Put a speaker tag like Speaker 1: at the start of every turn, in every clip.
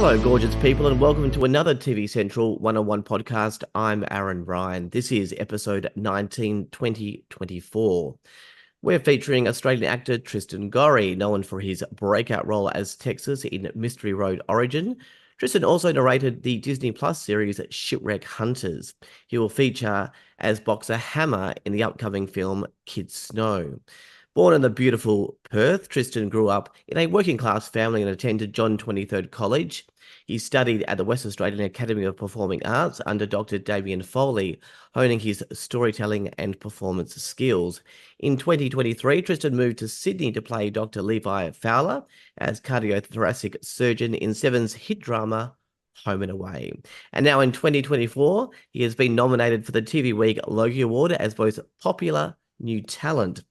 Speaker 1: Hello, gorgeous people, and welcome to another TV Central 101 podcast. I'm Aaron Ryan. This is episode 19, 2024. We're featuring Australian actor Tristan Gorey, known for his breakout role as Texas in Mystery Road Origin. Tristan also narrated the Disney Plus series Shipwreck Hunters. He will feature as boxer Hammer in the upcoming film Kid Snow. Born in the beautiful Perth, Tristan grew up in a working-class family and attended John 23rd College. He studied at the West Australian Academy of Performing Arts under Dr. Damien Foley, honing his storytelling and performance skills. In 2023, Tristan moved to Sydney to play Dr. Levi Fowler as cardiothoracic surgeon in Seven's hit drama Home and Away. And now in 2024, he has been nominated for the TV Week Logie Award as most popular new talent.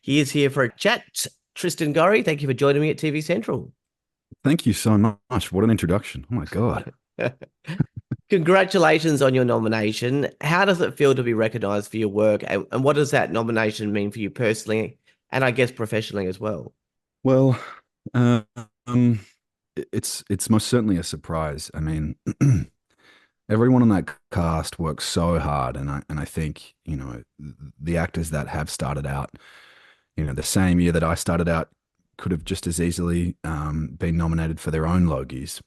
Speaker 1: He is here for a chat. Tristan Gorey, thank you for joining me at TV Central.
Speaker 2: Thank you so much. What an introduction. Oh my God.
Speaker 1: Congratulations on your nomination. How does it feel to be recognised for your work? And what does that nomination mean for you personally and I guess professionally as well?
Speaker 2: Well, it's most certainly a surprise. I mean, everyone on that cast works so hard, and I think, the actors that have started out, the same year that I started out could have just as easily been nominated for their own Logies.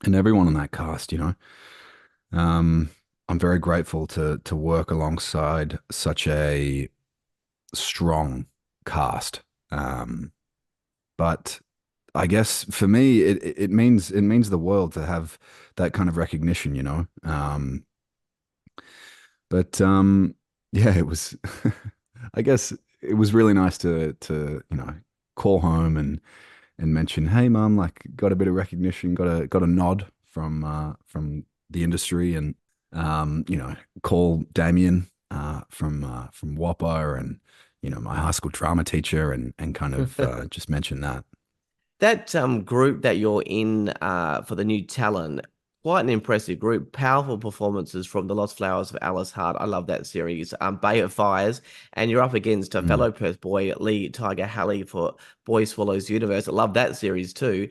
Speaker 2: And everyone on that cast, I'm very grateful to work alongside such a strong cast. But I guess for me, it means the world to have that kind of recognition, But yeah, it was. I guess it was really nice to call home and mention, hey, Mum, like got a bit of recognition, got a nod from the industry, and call Damien from WAAPAHis and my high school drama teacher, and kind of just mention that.
Speaker 1: That group that you're in for the new talent, quite an impressive group. Powerful performances from The Lost Flowers of Alice Hart. I love that series. Bay of Fires, and you're up against a
Speaker 2: Mm.
Speaker 1: fellow Perth boy, Lee Tiger Halley for Boy Swallows Universe. I love that series too.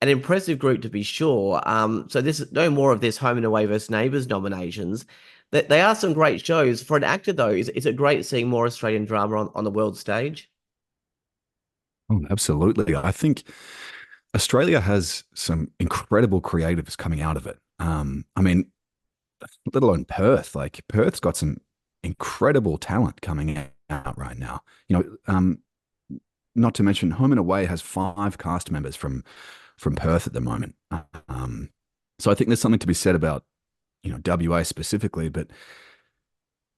Speaker 1: An impressive group to be sure. So this no more of this Home and Away vs Neighbours nominations. They are some great shows. For an actor, though, is it great seeing more Australian drama on the world stage?
Speaker 2: Oh, absolutely. I think Australia has some incredible creatives coming out of it. I mean, let alone Perth. Like Perth's got some incredible talent coming out right now. Not to mention Home and Away has 5 cast members from Perth at the moment. So I think there's something to be said about WA specifically, but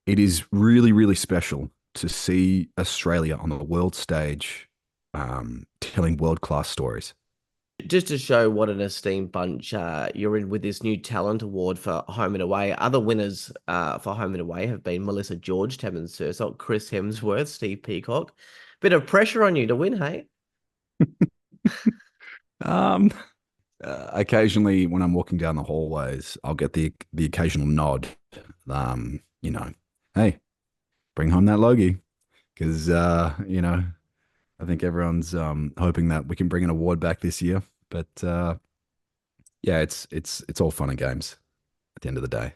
Speaker 2: it is really, really special to see Australia on the world stage, telling world-class stories.
Speaker 1: Just to show what an esteemed bunch you're in with this new talent award for Home and Away. Other winners for Home and Away have been Melissa George, Tammin Sursok, Chris Hemsworth, Steve Peacock. Bit of pressure on you to win, hey?
Speaker 2: Um, Occasionally, when I'm walking down the hallways, I'll get the occasional nod. Hey, bring home that Logie, because I think everyone's hoping that we can bring an award back this year. But yeah, it's all fun and games at the end of the day.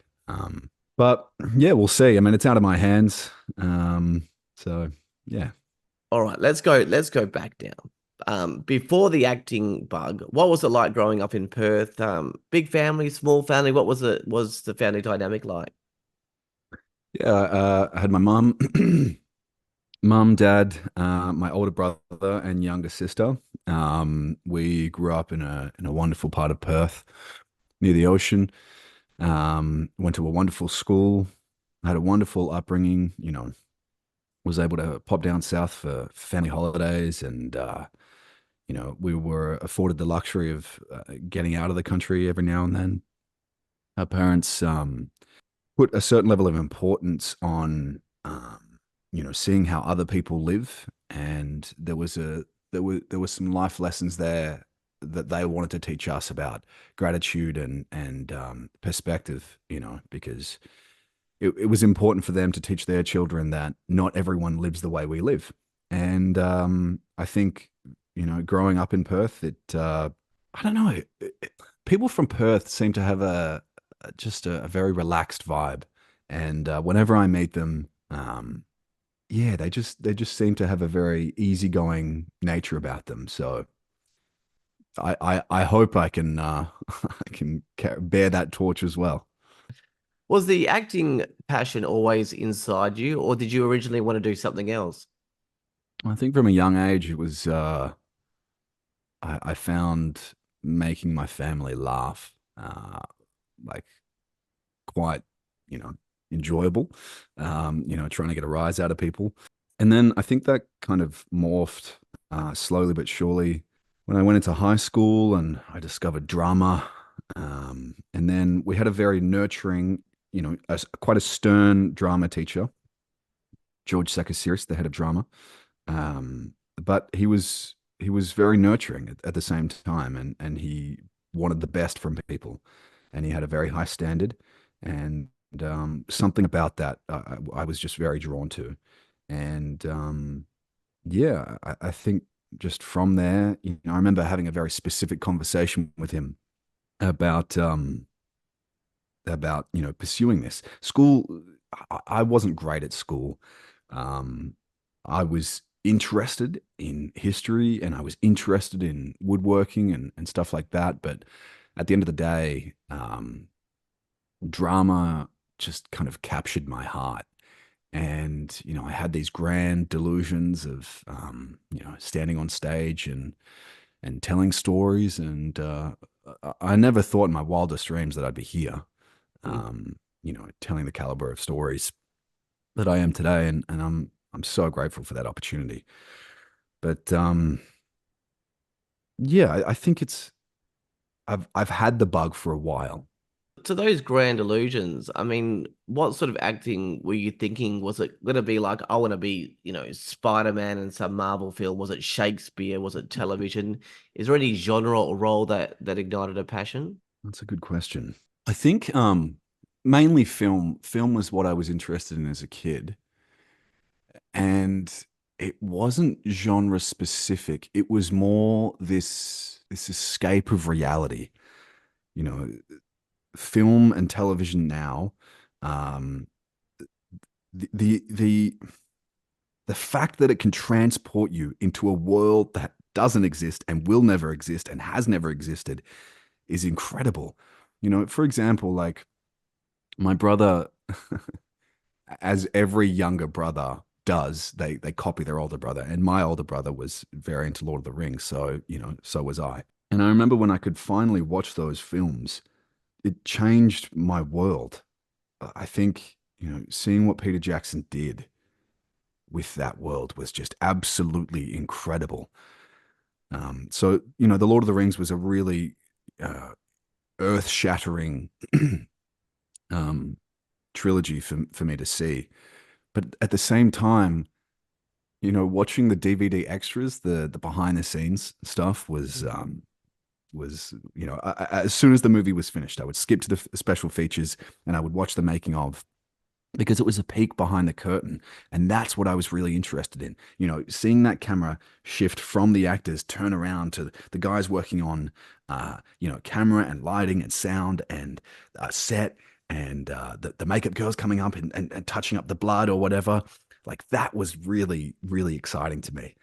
Speaker 2: But yeah, we'll see. I mean, it's out of my hands. So yeah.
Speaker 1: All right, let's go back down. Before the acting bug, what was it like growing up in Perth? Big family, small family? What was the family dynamic like?
Speaker 2: Yeah, I had my mum, dad, my older brother and younger sister. We grew up in a wonderful part of Perth near the ocean. Went to a wonderful school, had a wonderful upbringing, was able to pop down south for family holidays, and we were afforded the luxury of getting out of the country every now and then. Our parents put a certain level of importance on seeing how other people live, and there was some life lessons there that they wanted to teach us about gratitude and perspective, because it was important for them to teach their children that not everyone lives the way we live. And I think, growing up in Perth, I don't know, people from Perth seem to have just a very relaxed vibe, and whenever I meet them, yeah, they just seem to have a very easygoing nature about them. So I hope I can I can bear that torch as well.
Speaker 1: Was the acting passion always inside you, or did you originally want to do something else?
Speaker 2: I think from a young age, it was I found making my family laugh like quite, you know, enjoyable. Trying to get a rise out of people. And then I think that kind of morphed slowly but surely when I went into high school and I discovered drama. And then we had a very nurturing, quite a stern drama teacher, George Sakasiris, the head of drama. But he was very nurturing at the same time, and he wanted the best from people, and he had a very high standard, and something about that I was just very drawn to, and yeah, I think just from there, I remember having a very specific conversation with him about pursuing this school. I wasn't great at school. um I was interested in history and I was interested in woodworking and stuff like that, but at the end of the day, drama just kind of captured my heart. And I had these grand delusions of standing on stage and telling stories, and I never thought in my wildest dreams that I'd be here,
Speaker 1: Mm.
Speaker 2: telling the caliber of stories that I am today, and I'm so grateful for that opportunity. But yeah, I think I've had the bug for a while.
Speaker 1: To those grand illusions, I mean, what sort of acting were you thinking? Was it going to be like, I want to be, Spider-Man in some Marvel film? Was it Shakespeare? Was it television? Is there any genre or role that ignited a passion?
Speaker 2: That's a good question. I think mainly film. Film was what I was interested in as a kid, and it wasn't genre specific. It was more this escape of reality. You know, film and television now, um, the the the the fact that it can transport you into a world that doesn't exist and will never exist and has never existed is incredible. For example, like my brother, as every younger brother does, they copy their older brother. And my older brother was very into Lord of the Rings, so so was I. And I remember when I could finally watch those films, it changed my world. I think, seeing what Peter Jackson did with that world was just absolutely incredible. So, The Lord of the Rings was a really earth shattering um, trilogy for me to see. But at the same time, watching the DVD extras, the behind the scenes stuff was as soon as the movie was finished, I would skip to the special features and I would watch the making of, because it was a peek behind the curtain, and that's what I was really interested in. Seeing that camera shift from the actors, turn around to the guys working on camera and lighting and sound and set, and the makeup girls coming up and touching up the blood or whatever. Like, that was really, really exciting to me.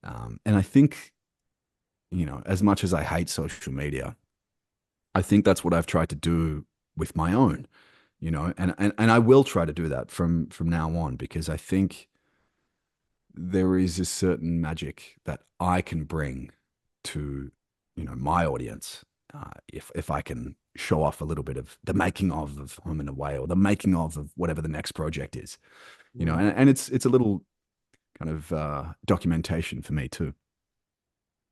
Speaker 2: And I think, as much as I hate social media, I think that's what I've tried to do with my own, and I will try to do that from now on, because I think there is a certain magic that I can bring to, my audience, if I can show off a little bit of the making of Home and Away, or the making of whatever the next project is,
Speaker 1: Mm.
Speaker 2: and it's a little kind of documentation for me too.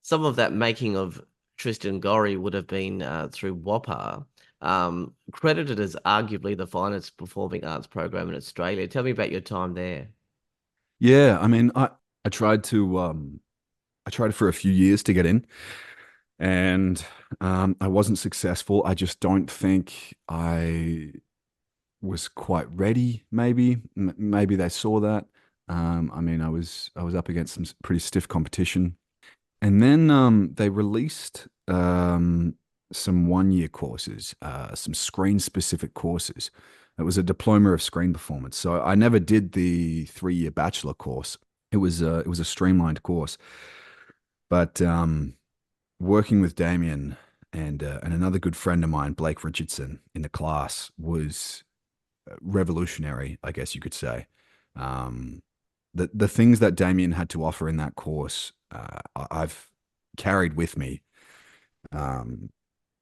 Speaker 1: Some of that making of Tristan Gorey would have been through WAPA, credited as arguably the finest performing arts program in Australia. Tell me about your time there.
Speaker 2: Yeah, I mean, I tried to I tried for a few years to get in, and I wasn't successful. I just don't think I was quite ready. Maybe they saw that. I mean, I was up against some pretty stiff competition, and then they released. some 1 year courses, some screen specific courses. It was a diploma of screen performance. So I never did the 3 year bachelor course. It was a streamlined course. But working with Damien and another good friend of mine, Blake Richardson, in the class was revolutionary, I guess you could say. Um, the things that Damien had to offer in that course, I've carried with me um,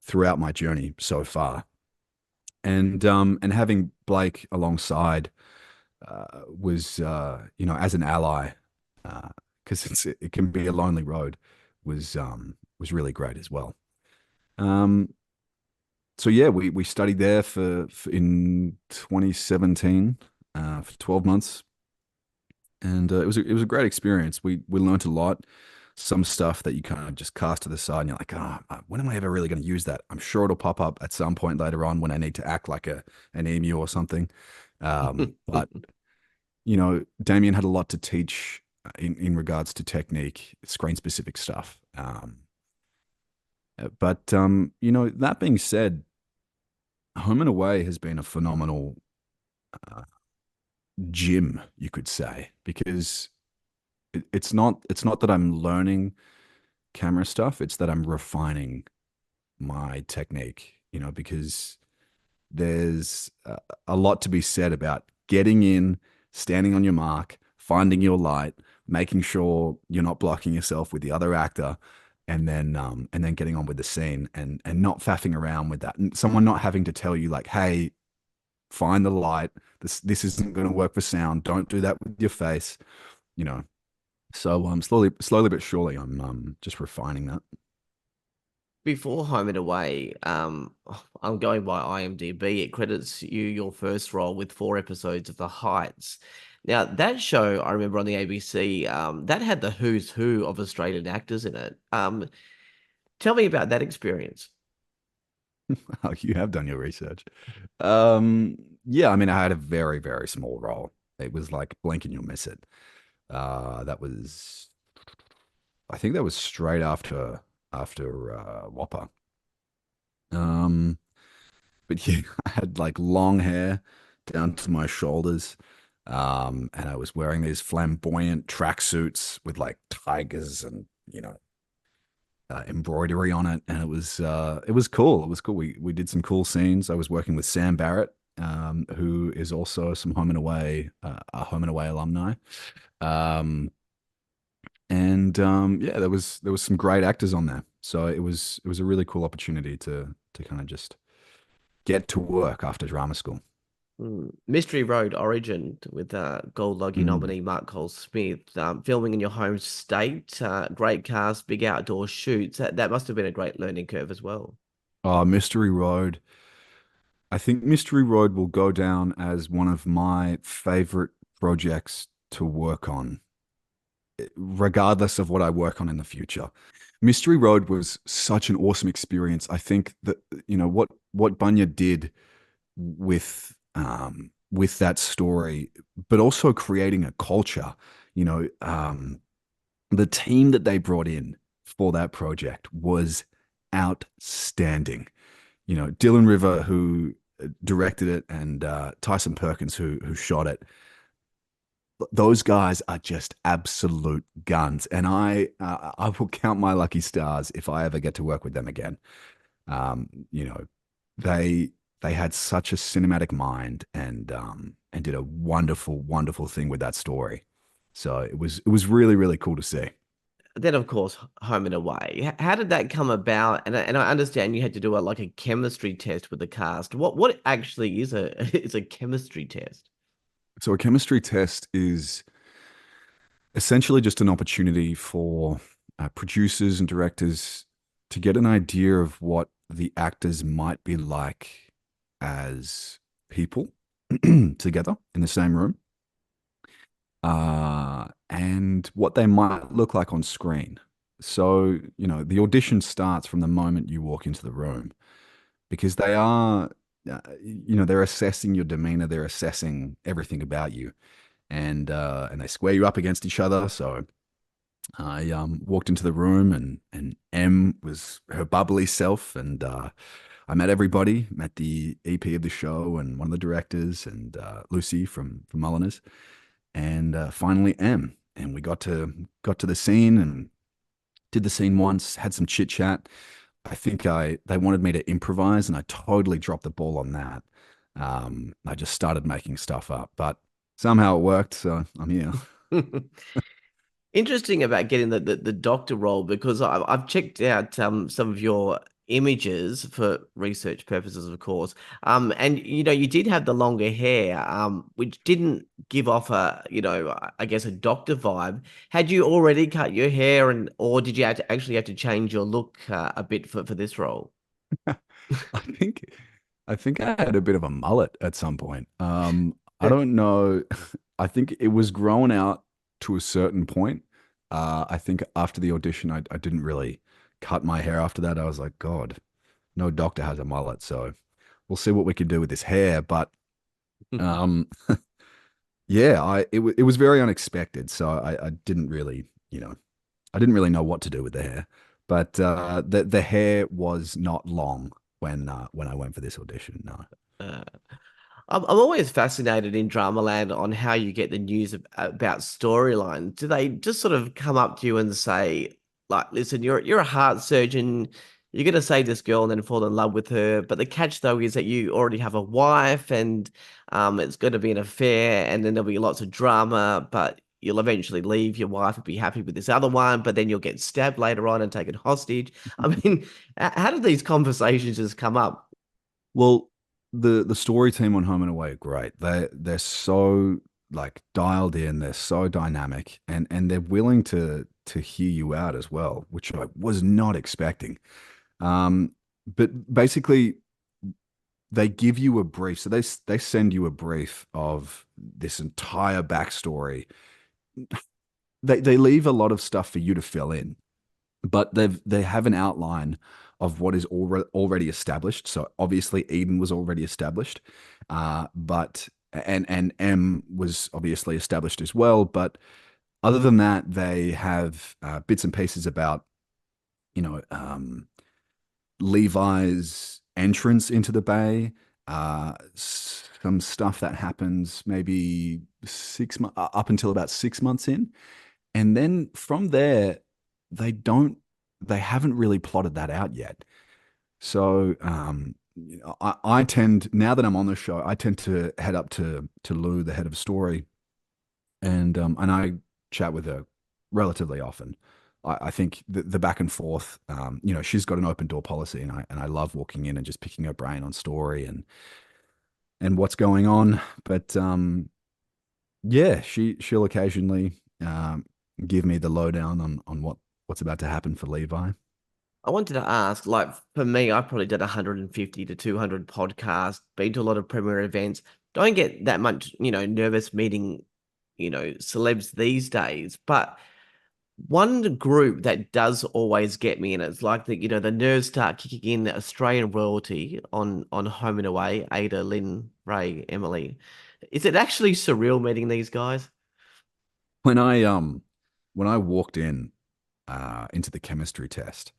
Speaker 2: throughout my journey so far. And having Blake alongside was as an ally, because it can be a lonely road, was really great as well. Um, so yeah, we studied there for in 2017 for 12 months, and it was a great experience. We learned a lot. Some stuff that you kind of just cast to the side, and you're like, when am I ever really going to use that? I'm sure it'll pop up at some point later on when I need to act like an emu or something. But Damien had a lot to teach in regards to technique, screen specific stuff. But that being said, Home and Away has been a phenomenal uh, gym, you could say, because it's not that I'm learning camera stuff, it's that I'm refining my technique, because there's a lot to be said about getting in, standing on your mark, finding your light, making sure you're not blocking yourself with the other actor, and then getting on with the scene and not faffing around with that. And someone not having to tell you like, hey, find the light. This isn't going to work for sound. Don't do that with your face. You know. So slowly but surely, I'm just refining that.
Speaker 1: Before Home and Away, I'm going by IMDb. It credits you your first role with 4 episodes of The Heights. Now, that show, I remember on the ABC, that had the who's who of Australian actors in it. Tell me about that experience.
Speaker 2: Oh, you have done your research. Um, yeah, I mean, I had a very, very small role. It was like blink and you'll miss it. That was, I think that was straight after Whopper. Um, but yeah, I had like long hair down to my shoulders. And I was wearing these flamboyant tracksuits with like tigers and embroidery on it, and it was cool. It was cool. We did some cool scenes. I was working with Sam Barrett, who is also some Home and Away a Home and Away alumni. Um, and there was some great actors on there. So it was a really cool opportunity to kind of just get to work after drama school.
Speaker 1: Mystery Road Origin with Gold Logie
Speaker 2: Mm.
Speaker 1: nominee Mark Cole Smith, filming in your home state, great cast, big outdoor shoots. That must have been a great learning curve as well.
Speaker 2: Oh, Mystery Road. I think Mystery Road will go down as one of my favorite projects to work on, regardless of what I work on in the future. Mystery Road was such an awesome experience. I think that what Bunya did with that story, but also creating a culture. The team that they brought in for that project was outstanding. Dylan River, who directed it, and Tyson Perkins, who shot it. Those guys are just absolute guns, and I will count my lucky stars if I ever get to work with them again. Um, you know, they they had such a cinematic mind and did a wonderful, wonderful thing with that story. So it was really, really cool to see.
Speaker 1: Then, of course, Home and Away. How did that come about? And I understand you had to do like a chemistry test with the cast. What actually is a is a chemistry test?
Speaker 2: So a chemistry test is essentially just an opportunity for producers and directors to get an idea of what the actors might be like as people together in the same room, and what they might look like on screen. So, the audition starts from the moment you walk into the room because they're assessing your demeanor, they're assessing everything about you, and they square you up against each other. So I walked into the room and M was her bubbly self, and I met everybody, met the EP of the show and one of the directors and Lucy from Moliners, and finally M. And we got to the scene and did the scene once, had some chit chat. I think I they wanted me to improvise, and I totally dropped the ball on that. I just started making stuff up, but somehow it worked, so I'm here.
Speaker 1: Interesting about getting the doctor role because I've checked out some of your images for research purposes, of course. And you did have the longer hair, which didn't give off I guess a doctor vibe. Had you already cut your hair, and or did you actually have to change your look a bit for this role?
Speaker 2: I think I think I had a bit of a mullet at some point. I don't know. I think it was grown out to a certain point. I think after the audition, I didn't really cut my hair after that. I was like, God, no doctor has a mullet, so we'll see what we can do with this hair. But um, yeah, it was very unexpected. So I didn't really, I didn't really know what to do with the hair. But the hair was not long when I went for this audition. No.
Speaker 1: Uh, I'm always fascinated in Dramaland on how you get the news about storylines. Do they just sort of come up to you and say, like, listen, you're a heart surgeon, you're gonna save this girl and then fall in love with her. But the catch though is that you already have a wife and it's gonna be an affair and then there'll be lots of drama, but you'll eventually leave your wife and be happy with this other one, but then you'll get stabbed later on and taken hostage. I mean, how do these conversations just come up?
Speaker 2: Well, the story team on Home and Away are great. They're so like dialed in, they're so dynamic, and they're willing to hear you out as well, which I was not expecting. Um, but basically they give you a brief. So they send you a brief of this entire backstory. They leave a lot of stuff for you to fill in, but they have an outline of what is already established. So obviously Eden was already established, but and M was obviously established as well. But other than that, they have bits and pieces about you know Levi's entrance into the bay, some stuff that happens maybe 6 months up until about 6 months in, and then from there they don't they haven't really plotted that out yet. So I tend now that I'm on the show, I tend to head up to Lou, the head of story, and I chat with her relatively often. I think the back and forth, she's got an open door policy, and I love walking in and just picking her brain on story and what's going on. But yeah, she'll occasionally give me the lowdown on what's about to happen for Levi.
Speaker 1: I wanted to ask, like, for me, I probably did 150 to 200 podcasts, been to a lot of premiere events. Don't get that much, nervous meeting, celebs these days. But one group that does always get me, and it's like the nerves start kicking in, Australian royalty on Home and Away, Ada, Lynn, Ray, Emily. Is it actually surreal meeting these guys?
Speaker 2: When I walked in into the chemistry test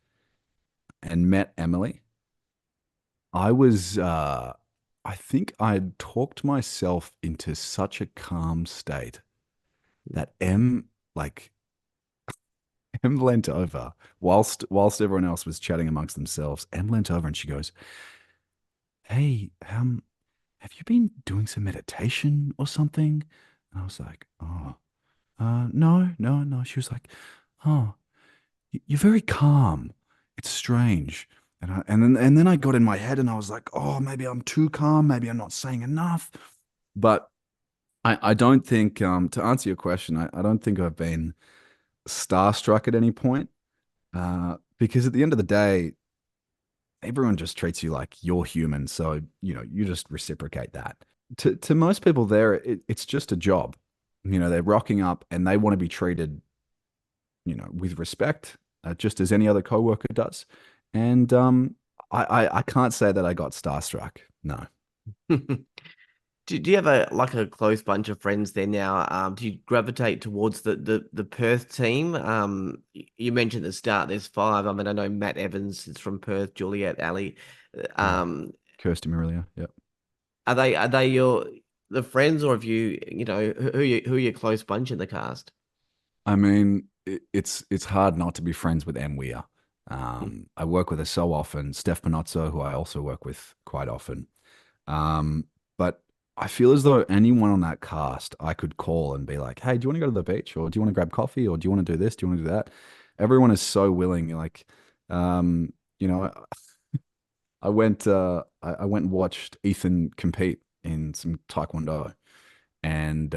Speaker 2: and met Emily, I think I'd talked myself into such a calm state that like M leant over whilst everyone else was chatting amongst themselves. M leant over and she goes, "Hey, have you been doing some meditation or something?" And I was like, "Oh, no, no, no." She was like, "Oh, you're very calm. It's strange." And then I got in my head and I was like, "Oh, maybe I'm too calm. Maybe I'm not saying enough." But I don't think to answer your question, I don't think I've been starstruck at any point. Because at the end of the day, everyone just treats you like you're human. So, you just reciprocate that. To most people there, it's just a job. They're rocking up and they want to be treated, with respect, just as any other coworker does. And I can't say that I got starstruck. No.
Speaker 1: Do you have a like a close bunch of friends there now? Do you gravitate towards the Perth team? You mentioned at the start there's five. I mean, I know Matt Evans is from Perth, Juliet, Ali.
Speaker 2: Yeah.
Speaker 1: Um,
Speaker 2: Kirsty Marilia. Yep.
Speaker 1: are they your the friends, or have you who are your close bunch in the cast?
Speaker 2: I mean, it's hard not to be friends with Em Weir. I work with her so often. Steph Panozzo, who I also work with quite often. Um, but I feel as though anyone on that cast I could call and be like, "Hey, do you want to go to the beach, or do you want to grab coffee, or do you want to do this? Do you want to do that?" Everyone is so willing. Like, um, you know, I went and watched Ethan compete in some taekwondo, and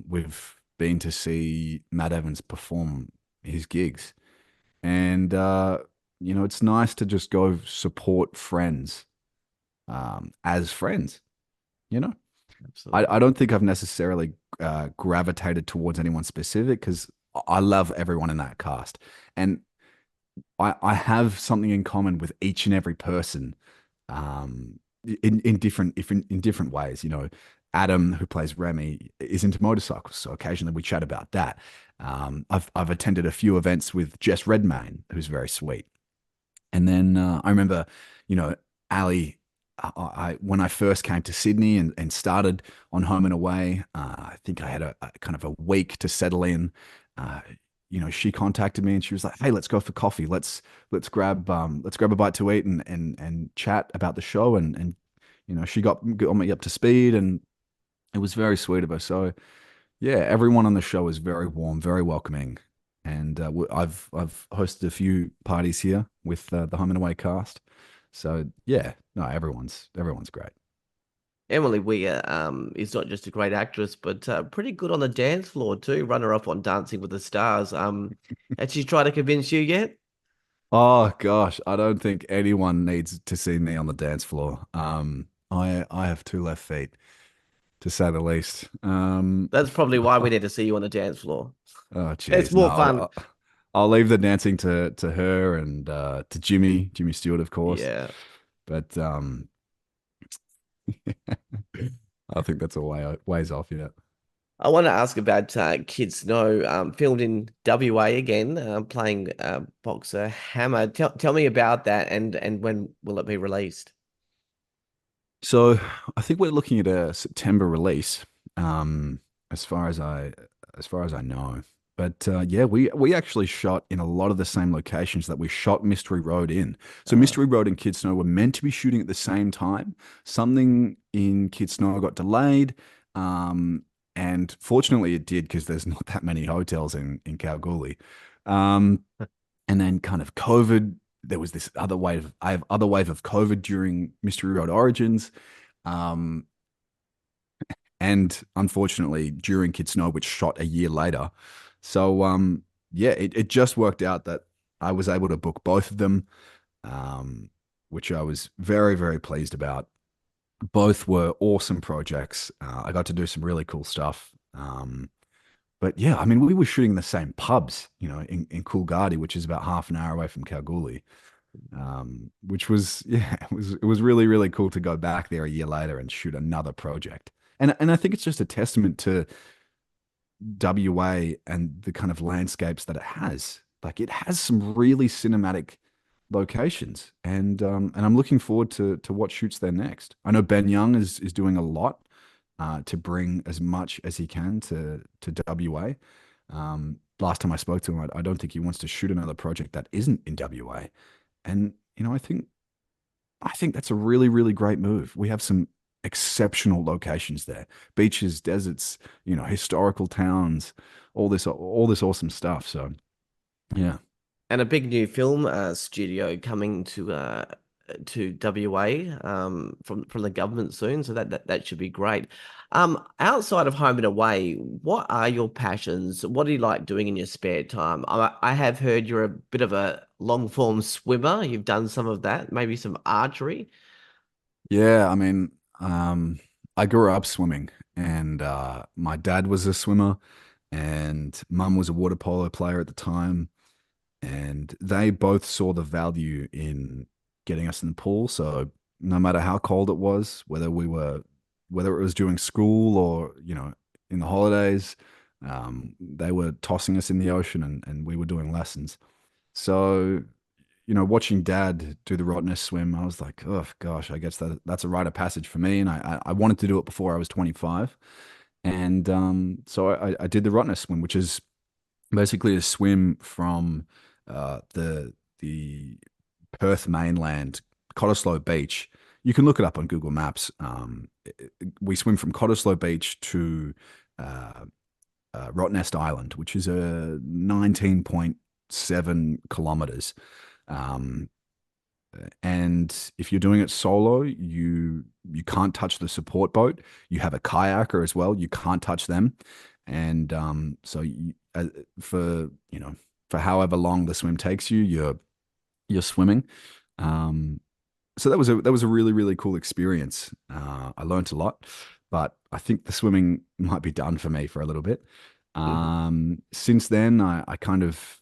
Speaker 2: we've been to see Matt Evans perform his gigs, and it's nice to just go support friends as friends. You know, I
Speaker 1: Absolutely.
Speaker 2: don't think I've necessarily gravitated towards anyone specific because I love everyone in that cast, and I have something in common with each and every person, in different ways. Adam, who plays Remy, is into motorcycles, so occasionally we chat about that. I've attended a few events with Jess Redmayne, who's very sweet. And then I remember, you know, Ali, when I first came to Sydney and started on Home and Away, I think I had a kind of a week to settle in. Uh, she contacted me and she was like, "Hey, let's go for coffee. Let's grab a bite to eat and chat about the show." And she got me up to speed, and it was very sweet of her. So yeah, everyone on the show is very warm, very welcoming, and I've hosted a few parties here with the Home and Away cast. So yeah, no, everyone's great.
Speaker 1: Emily Weir is not just a great actress, but pretty good on the dance floor too. Runner up on Dancing with the Stars. Has she tried to convince you yet?
Speaker 2: Oh gosh, I don't think anyone needs to see me on the dance floor. I have two left feet, to say the least.
Speaker 1: That's probably why we need to see you on the dance floor.
Speaker 2: Oh
Speaker 1: It's
Speaker 2: geez, no,
Speaker 1: more fun.
Speaker 2: I'll leave the dancing to her and to Jimmy Stewart, of course.
Speaker 1: Yeah.
Speaker 2: But I think that's a ways off yet.
Speaker 1: I want to ask about Kid Snow, filmed in WA again, playing boxer Hammer. Tell me about that, and when will it be released?
Speaker 2: So I think we're looking at a September release, um, as far as I know. But yeah, we actually shot in a lot of the same locations that we shot Mystery Road in. So
Speaker 1: Uh,
Speaker 2: Mystery Road and Kid Snow were meant to be shooting at the same time. Something in Kid Snow got delayed, um, and fortunately it did because there's not that many hotels in Kalgoorlie. Um, and then kind of COVID, there was this other wave of COVID during Mystery Road Origins. Um, and unfortunately during Kid Snow, which shot a year later. So yeah, it just worked out that I was able to book both of them, um, which I was very, very pleased about. Both were awesome projects. I got to do some really cool stuff. But yeah, I mean, we were shooting in the same pubs, in Coolgardie, which is about half an hour away from Kalgoorlie. Which was yeah, it was really really cool to go back there a year later and shoot another project. And I think it's just a testament to WA and the kind of landscapes that it has. Like it has some really cinematic locations, and I'm looking forward to what shoots there next. I know Ben Young is doing a lot to bring as much as he can to WA. Last time I spoke to him, I don't think he wants to shoot another project that isn't in WA. And I think that's a really, really great move. We have some exceptional locations there. Beaches, deserts, historical towns, all this awesome stuff. So yeah.
Speaker 1: and a big new film studio coming to WA from the government soon, so that should be great. Outside of home and away, what are your passions? What do you like doing in your spare time? I have heard you're a bit of a long form swimmer. You've done some of that, maybe some archery.
Speaker 2: Yeah, I mean, I grew up swimming and my dad was a swimmer and mum was a water polo player at the time. And they both saw the value in getting us in the pool. So no matter how cold it was, whether we were whether it was during school or, in the holidays, they were tossing us in the ocean and we were doing lessons. So, watching dad do the Rottnest swim, I was like, oh gosh, I guess that's a rite of passage for me. And I wanted to do it before I was 25. And so I did the Rottnest swim, which is basically a swim from the Perth mainland, Cottesloe Beach. You can look it up on Google Maps. We swim from Cottesloe Beach to uh, Rottnest Island, which is a 19.7 kilometers. Um, and if you're doing it solo, you can't touch the support boat. You have a kayaker as well. You can't touch them. And so for for however long the swim takes you, you're swimming. Um, so that was a really really cool experience. I learned a lot, but I think the swimming might be done for me for a little bit. Since then, I kind of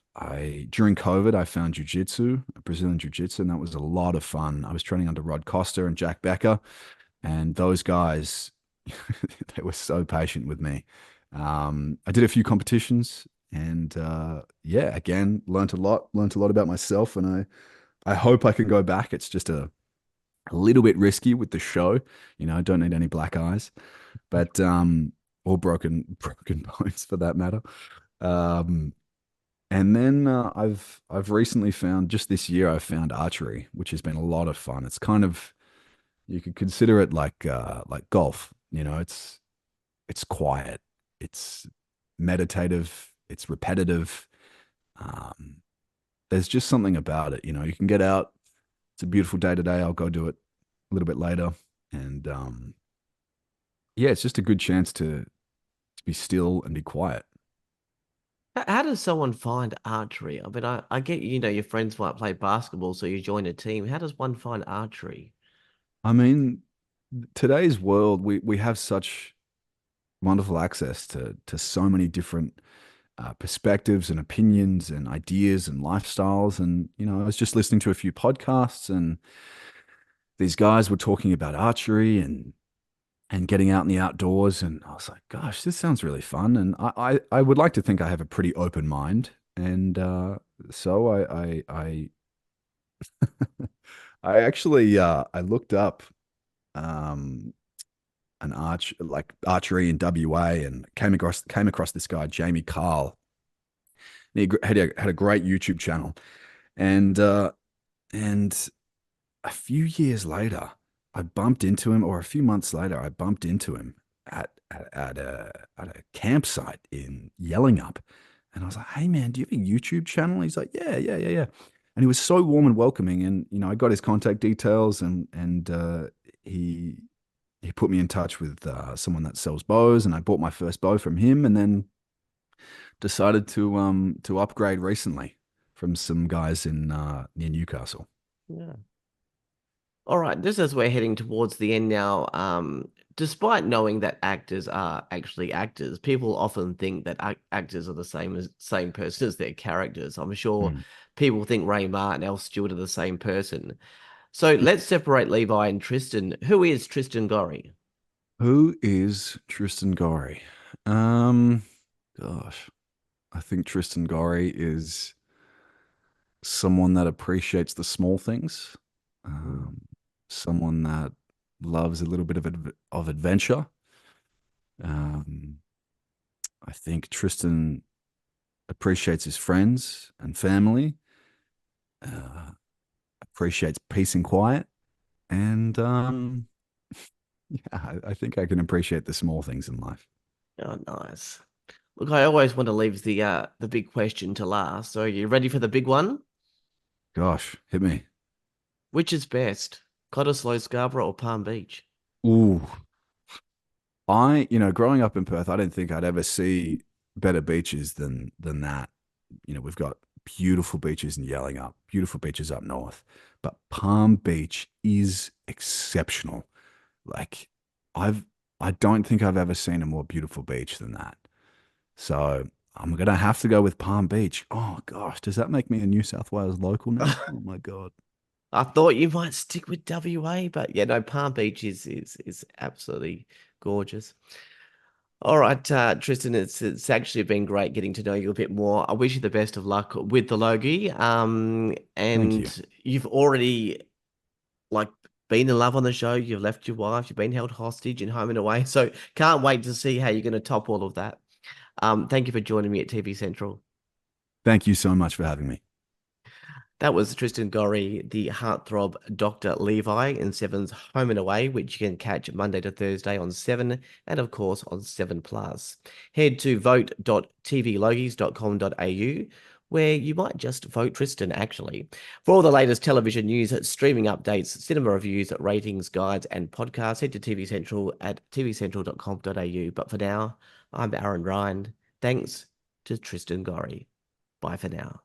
Speaker 2: during COVID I found jujitsu, Brazilian jiu-jitsu, and that was a lot of fun. I was training under Rod Costa and Jack Becker, and those guys they were so patient with me. I did a few competitions, and yeah, again, learned a lot about myself, and I hope I can go back. It's just a little bit risky with the show. I don't need any black eyes, but or broken bones for that matter. Um, and then I've recently found just this year I've found archery, which has been a lot of fun. It's kind of you could consider it like golf. It's quiet, it's meditative, it's repetitive. Um, there's just something about it. You can get out. It's a beautiful day today. I'll go do it a little bit later, and yeah, it's just a good chance to be still and be quiet.
Speaker 1: How does someone find archery? I mean, I get, your friends might play basketball, so you join a team. How does one find archery?
Speaker 2: I mean, today's world, we have such wonderful access to so many different perspectives and opinions and ideas and lifestyles. And I was just listening to a few podcasts, and these guys were talking about archery and getting out in the outdoors. And I was like, gosh, this sounds really fun. And I would like to think I have a pretty open mind. And so I actually I looked up um, an archery in WA and came across this guy Jamie Carl. Had a great YouTube channel, and and a few years later, I bumped into him, or a few months later, I bumped into him at a campsite in Yellingup, and I was like, "Hey, man, do you have a YouTube channel?" He's like, "Yeah, yeah, yeah, yeah." And he was so warm and welcoming, and I got his contact details, and he he put me in touch with someone that sells bows, and I bought my first bow from him, and then decided to upgrade recently from some guys in near Newcastle.
Speaker 1: Yeah. All right, just as we're heading towards the end now, despite knowing that actors are actually actors, people often think that actors are the same person as their characters. I'm sure
Speaker 2: Mm.
Speaker 1: people think Ray Martin, El Stewart are the same person. So let's separate Levi and Tristan. Who is Tristan Gorey?
Speaker 2: Who is Tristan Gorey? Um, Gosh, I think Tristan Gorey is someone that appreciates the small things,
Speaker 1: Mm.
Speaker 2: um, someone that loves a little bit of adventure. Um, I think Tristan appreciates his friends and family, uh, appreciates peace and quiet, and yeah, I think I can appreciate the small things in life.
Speaker 1: Oh, nice. Look, I always want to leave the big question to last. So are you ready for the big one?
Speaker 2: Gosh, hit me.
Speaker 1: Which is best, Cottesloe, Scarborough, or Palm Beach?
Speaker 2: Ooh, growing up in Perth, I didn't think I'd ever see better beaches than that. We've got beautiful beaches in Yellingup, beautiful beaches up north, but Palm Beach is exceptional. Like I've I don't think I've ever seen a more beautiful beach than that. So I'm gonna have to go with Palm Beach. Oh gosh, does that make me a New South Wales local now? Oh my God.
Speaker 1: I thought you might stick with WA, but yeah, no, Palm Beach is absolutely gorgeous. All right, Tristan, it's actually been great getting to know you a bit more. I wish you the best of luck with the Logie.
Speaker 2: Thank you.
Speaker 1: And you've already like been in love on the show. You've left your wife. You've been held hostage in Home and Away. So can't wait to see how you're going to top all of that. Thank you for joining me at TV Central.
Speaker 2: Thank you so much for having me.
Speaker 1: That was Tristan Gorey, the heartthrob Dr. Levi in Seven's Home and Away, which you can catch Monday to Thursday on Seven and, of course, on 7 Plus. Head to vote.tvlogies.com.au, where you might just vote Tristan, actually. For all the latest television news, streaming updates, cinema reviews, ratings, guides, and podcasts, head to TV Central at tvcentral.com.au. But for now, I'm Aaron Ryan. Thanks to Tristan Gorey. Bye for now.